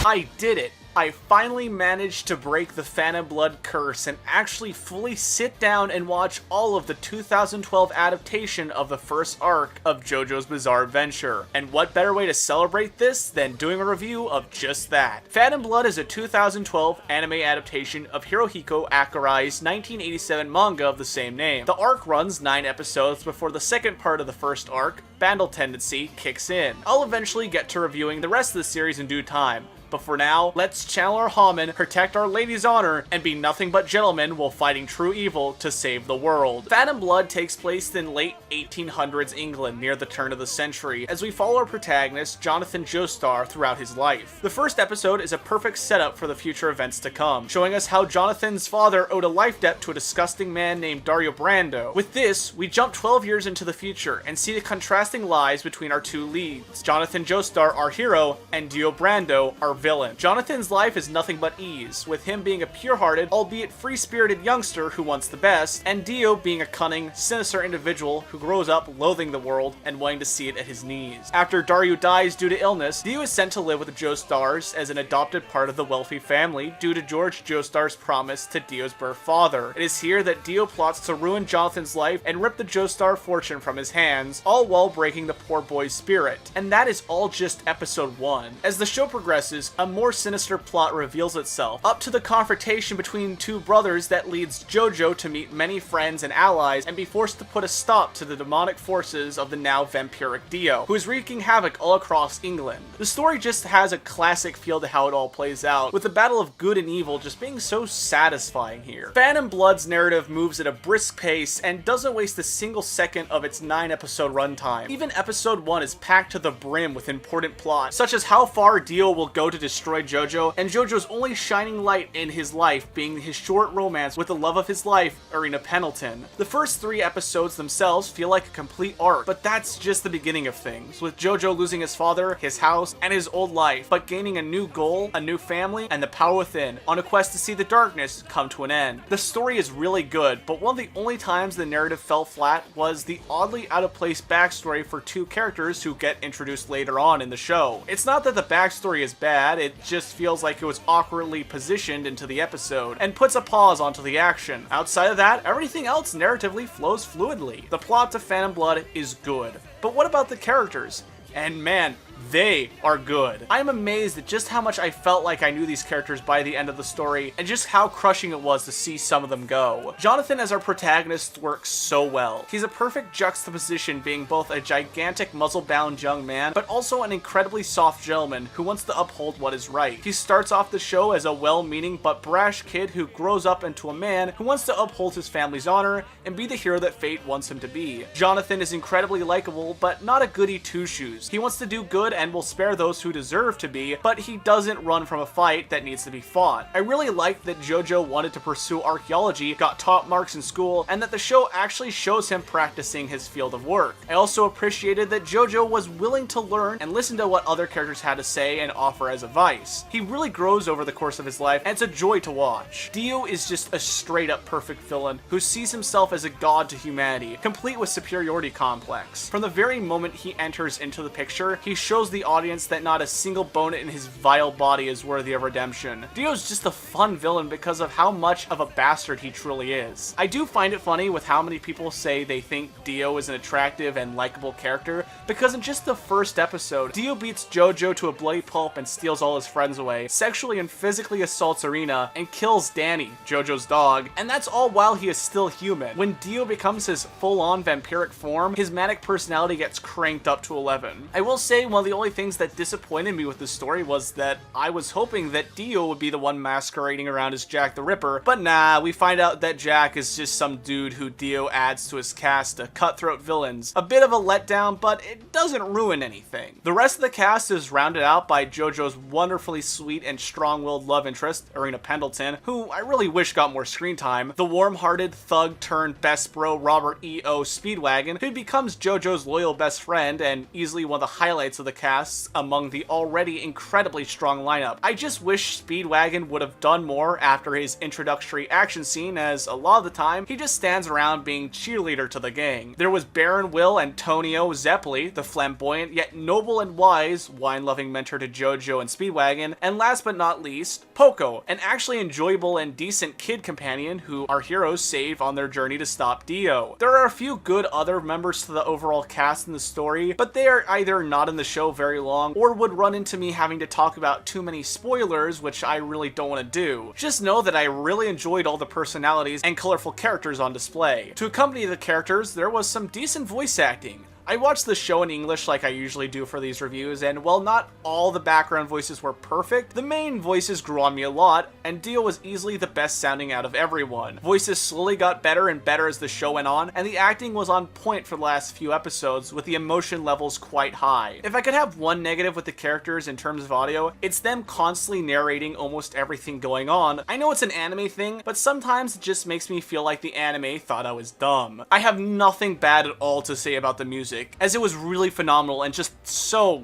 I did it! I finally managed to break the Phantom Blood curse and actually fully sit down and watch all of the 2012 adaptation of the first arc of JoJo's Bizarre Adventure. And what better way to celebrate this than doing a review of just that. Phantom Blood is a 2012 anime adaptation of Hirohiko Akurai's 1987 manga of the same name. The arc runs 9 episodes before the second part of the first arc, Bandle Tendency, kicks in. I'll eventually get to reviewing the rest of the series in due time. But for now, let's channel our Haman, protect our lady's honor, and be nothing but gentlemen while fighting true evil to save the world. Phantom Blood takes place in late 1800s England near the turn of the century, as we follow our protagonist, Jonathan Joestar, throughout his life. The first episode is a perfect setup for the future events to come, showing us how Jonathan's father owed a life debt to a disgusting man named Dario Brando. With this, we jump 12 years into the future and see the contrasting lives between our two leads. Jonathan Joestar, our hero, and Dio Brando, our villain. Jonathan's life is nothing but ease, with him being a pure-hearted, albeit free-spirited youngster who wants the best, and Dio being a cunning, sinister individual who grows up loathing the world and wanting to see it at his knees. After Dario dies due to illness, Dio is sent to live with the Joestars as an adopted part of the wealthy family due to George Joestar's promise to Dio's birth father. It is here that Dio plots to ruin Jonathan's life and rip the Joestar fortune from his hands, all while breaking the poor boy's spirit. And that is all just episode 1. As the show progresses, a more sinister plot reveals itself, up to the confrontation between two brothers that leads JoJo to meet many friends and allies and be forced to put a stop to the demonic forces of the now vampiric Dio, who is wreaking havoc all across England. The story just has a classic feel to how it all plays out, with the battle of good and evil just being so satisfying here. Phantom Blood's narrative moves at a brisk pace and doesn't waste a single second of its 9-episode runtime. Even episode 1 is packed to the brim with important plot, such as how far Dio will go to destroy JoJo, and JoJo's only shining light in his life being his short romance with the love of his life, Irina Pendleton. The first 3 episodes themselves feel like a complete arc, but that's just the beginning of things, with JoJo losing his father, his house, and his old life, but gaining a new goal, a new family, and the power within, on a quest to see the darkness come to an end. The story is really good, but one of the only times the narrative fell flat was the oddly out-of-place backstory for 2 characters who get introduced later on in the show. It's not that the backstory is bad, it just feels like it was awkwardly positioned into the episode, and puts a pause onto the action. Outside of that, everything else narratively flows fluidly. The plot to Phantom Blood is good. But what about the characters? And man, they are good. I am amazed at just how much I felt like I knew these characters by the end of the story, and just how crushing it was to see some of them go. Jonathan as our protagonist works so well. He's a perfect juxtaposition, being both a gigantic muzzle-bound young man, but also an incredibly soft gentleman who wants to uphold what is right. He starts off the show as a well-meaning but brash kid who grows up into a man who wants to uphold his family's honor and be the hero that fate wants him to be. Jonathan is incredibly likable, but not a goody two-shoes. He wants to do good and will spare those who deserve to be, but he doesn't run from a fight that needs to be fought. I really liked that JoJo wanted to pursue archaeology, got top marks in school, and that the show actually shows him practicing his field of work. I also appreciated that JoJo was willing to learn and listen to what other characters had to say and offer as advice. He really grows over the course of his life, and it's a joy to watch. Dio is just a straight up perfect villain who sees himself as a god to humanity, complete with superiority complex. From the very moment he enters into the picture, he shows the audience that not a single bone in his vile body is worthy of redemption. Dio's just a fun villain because of how much of a bastard he truly is. I do find it funny with how many people say they think Dio is an attractive and likable character, because in just the first episode, Dio beats JoJo to a bloody pulp and steals all his friends away, sexually and physically assaults Irina, and kills Danny, JoJo's dog, and that's all while he is still human. When Dio becomes his full-on vampiric form, his manic personality gets cranked up to 11. I will say one of the only things that disappointed me with the story was that I was hoping that Dio would be the one masquerading around as Jack the Ripper, but nah, we find out that Jack is just some dude who Dio adds to his cast of cutthroat villains. A bit of a letdown, but it doesn't ruin anything. The rest of the cast is rounded out by JoJo's wonderfully sweet and strong-willed love interest, Irina Pendleton, who I really wish got more screen time, the warm-hearted thug turned best bro Robert E.O. Speedwagon, who becomes JoJo's loyal best friend and easily one of the highlights of the casts among the already incredibly strong lineup. I just wish Speedwagon would have done more after his introductory action scene, as a lot of the time he just stands around being cheerleader to the gang. There was Baron Will Antonio Zeppeli, the flamboyant yet noble and wise wine-loving mentor to JoJo and Speedwagon, and last but not least, Poco, an actually enjoyable and decent kid companion who our heroes save on their journey to stop Dio. There are a few good other members to the overall cast in the story, but they are either not in the show very long or would run into me having to talk about too many spoilers, which I really don't want to do. Just know that I really enjoyed all the personalities and colorful characters on display. To accompany the characters, there was some decent voice acting. I watched the show in English like I usually do for these reviews, and while not all the background voices were perfect, the main voices grew on me a lot, and Dio was easily the best sounding out of everyone. Voices slowly got better and better as the show went on, and the acting was on point for the last few episodes, with the emotion levels quite high. If I could have one negative with the characters in terms of audio, it's them constantly narrating almost everything going on. I know it's an anime thing, but sometimes it just makes me feel like the anime thought I was dumb. I have nothing bad at all to say about the music, as it was really phenomenal and just so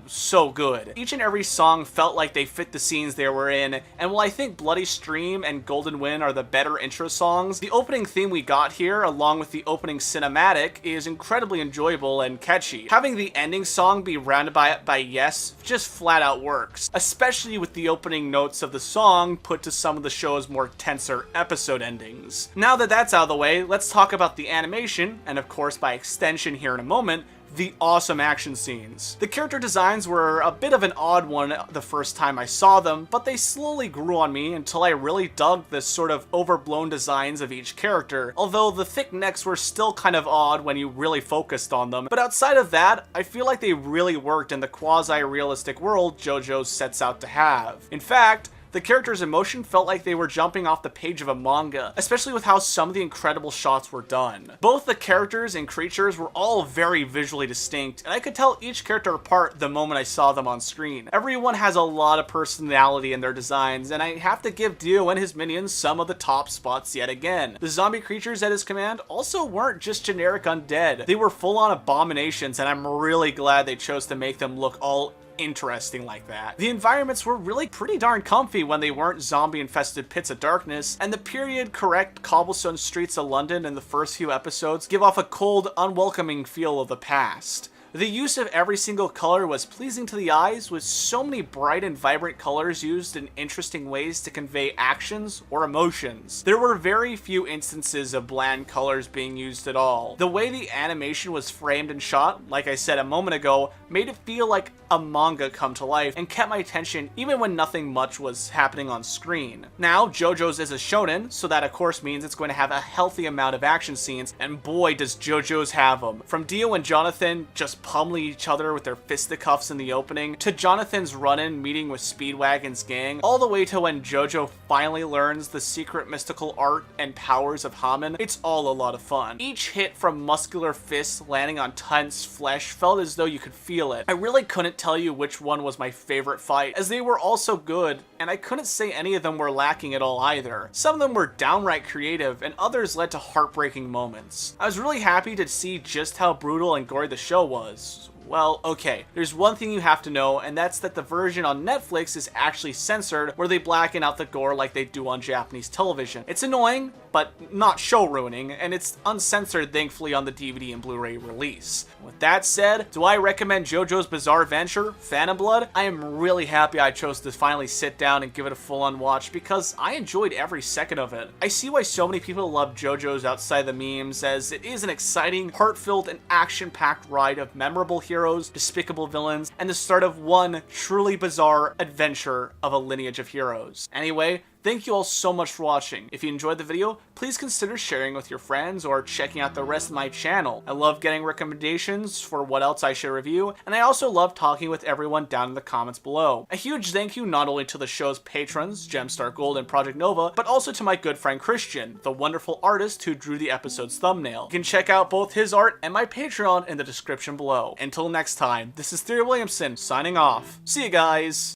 good. Each and every song felt like they fit the scenes they were in, and while I think Bloody Stream and Golden Wind are the better intro songs, the opening theme we got here, along with the opening cinematic, is incredibly enjoyable and catchy. Having the ending song be rounded by Yes just flat out works, especially with the opening notes of the song put to some of the show's more tenser episode endings. Now that that's out of the way, let's talk about the animation, and of course by extension here in a moment, the awesome action scenes. The character designs were a bit of an odd one the first time I saw them, but they slowly grew on me until I really dug the sort of overblown designs of each character, although the thick necks were still kind of odd when you really focused on them. But outside of that, I feel like they really worked in the quasi-realistic world JoJo sets out to have. In fact, the characters' emotion felt like they were jumping off the page of a manga, especially with how some of the incredible shots were done. Both the characters and creatures were all very visually distinct, and I could tell each character apart the moment I saw them on screen. Everyone has a lot of personality in their designs, and I have to give Dio and his minions some of the top spots yet again. The zombie creatures at his command also weren't just generic undead. They were full-on abominations, and I'm really glad they chose to make them look all interesting like that. The environments were really pretty darn comfy when they weren't zombie-infested pits of darkness, and the period-correct cobblestone streets of London in the first few episodes give off a cold, unwelcoming feel of the past. The use of every single color was pleasing to the eyes, with so many bright and vibrant colors used in interesting ways to convey actions or emotions. There were very few instances of bland colors being used at all. The way the animation was framed and shot, like I said a moment ago, made it feel like a manga come to life and kept my attention even when nothing much was happening on screen. Now, JoJo's is a shonen, so that of course means it's going to have a healthy amount of action scenes, and boy does JoJo's have them. From Dio and Jonathan just pummeling each other with their fisticuffs in the opening, to Jonathan's run-in meeting with Speedwagon's gang, all the way to when JoJo finally learns the secret mystical art and powers of Hamen, it's all a lot of fun. Each hit from muscular fists landing on tense flesh felt as though you could feel it. I really couldn't tell you which one was my favorite fight, as they were all so good, and I couldn't say any of them were lacking at all either. Some of them were downright creative, and others led to heartbreaking moments. I was really happy to see just how brutal and gory the show was. Well, okay, there's one thing you have to know, and that's that the version on Netflix is actually censored, where they blacken out the gore like they do on Japanese television. It's annoying, but not show ruining, and it's uncensored thankfully on the DVD and Blu-ray release. With that said, do I recommend JoJo's Bizarre Adventure, Phantom Blood? I am really happy I chose to finally sit down and give it a full-on watch, because I enjoyed every second of it. I see why so many people love JoJo's outside the memes, as it is an exciting, heart-filled, and action-packed ride of memorable heroes, despicable villains, and the start of one truly bizarre adventure of a lineage of heroes. Anyway, thank you all so much for watching. If you enjoyed the video, please consider sharing with your friends or checking out the rest of my channel. I love getting recommendations for what else I should review, and I also love talking with everyone down in the comments below. A huge thank you not only to the show's patrons, Gemstar Gold and Project Nova, but also to my good friend Christian, the wonderful artist who drew the episode's thumbnail. You can check out both his art and my Patreon in the description below. Until next time, this is Theory Williamson signing off. See you guys!